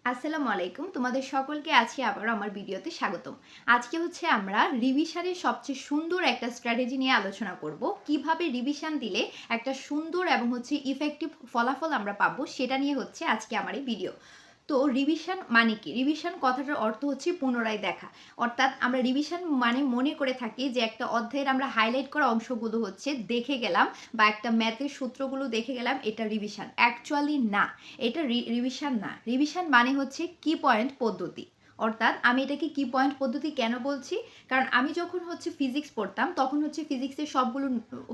আসসালামু আলাইকুম। তোমাদের সকলকে আজকে আবারও আমার ভিডিওতে স্বাগতম। আজকে হচ্ছে আমরা রিভিশনের সবচেয়ে সুন্দর একটা স্ট্র্যাটেজি নিয়ে আলোচনা করব। কিভাবে রিভিশন দিলে একটা সুন্দর এবং হচ্ছে ইফেক্টিভ ফলাফল আমরা পাবো সেটা নিয়ে হচ্ছে আজকে আমার এই ভিডিও। তো রিভিশন মানে কি? রিভিশন কথাটার অর্থ হচ্ছে পুনরায় দেখা। অর্থাৎ আমরা রিভিশন মানে মনে করে থাকি যে একটা অধ্যায়ের আমরা হাইলাইট করা অংশগুলো হচ্ছে দেখে গেলাম বা একটা ম্যাথের সূত্রগুলো দেখে গেলাম, এটা রিভিশন। অ্যাকচুয়ালি না, এটা রিভিশন না। রিভিশন মানে হচ্ছে কি পয়েন্ট পদ্ধতি। অর্থাৎ আমি এটাকে কি পয়েন্ট পদ্ধতি কেন বলছি? কারণ আমি যখন হচ্ছে ফিজিক্স পড়তাম তখন হচ্ছে ফিজিক্সের সবগুলো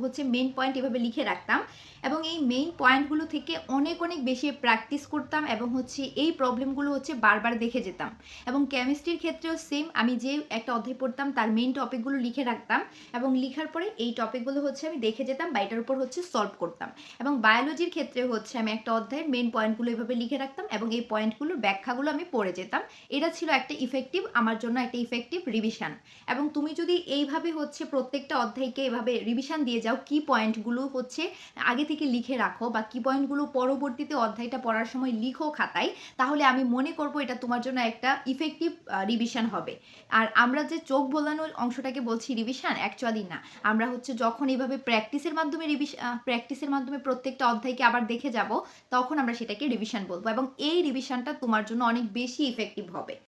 হচ্ছে মেইন পয়েন্ট এভাবে লিখে রাখতাম এবং এই মেইন পয়েন্টগুলো থেকে অনেক অনেক বেশি প্র্যাকটিস করতাম এবং হচ্ছে এই প্রবলেমগুলো হচ্ছে বারবার দেখে যেতাম। এবং কেমিস্ট্রির ক্ষেত্রেও সেম, আমি যে একটা অধ্যায় পড়তাম তার মেইন টপিকগুলো লিখে রাখতাম এবং লিখার পরে এই টপিকগুলো হচ্ছে আমি দেখে যেতাম বা এটার উপর হচ্ছে সলভ করতাম। এবং বায়োলজির ক্ষেত্রে হচ্ছে আমি একটা অধ্যায়ের মেইন পয়েন্টগুলো এভাবে লিখে রাখতাম এবং এই পয়েন্টগুলোর ব্যাখ্যাগুলো আমি পড়ে যেতাম। এটা ছিল একটা ইফেক্টিভ, আমার জন্য একটা ইফেক্টিভ রিভিশন। এবং তুমি যদি এইভাবে হচ্ছে প্রত্যেকটা অধ্যায়কে এভাবে রিভিশন দিয়ে যাও, কি পয়েন্টগুলো হচ্ছে আগে থেকে লিখে রাখো বা কি পয়েন্টগুলো পরবর্তীতে অধ্যায়টা পড়ার সময় লিখো খাতায়, তাহলে আমি মনে করব এটা তোমার জন্য একটা ইফেক্টিভ রিভিশন হবে। আর আমরা যে চোখ বোলানোর অংশটাকে বলছি রিভিশন, অ্যাকচুয়ালি না। আমরা হচ্ছে যখন এইভাবে প্র্যাকটিসের মাধ্যমে প্রত্যেকটা অধ্যায়কে আবার দেখে যাব, তখন আমরা সেটাকে রিভিশন বলবো এবং এই রিভিশনটা তোমার জন্য অনেক বেশি ইফেক্টিভ হবে।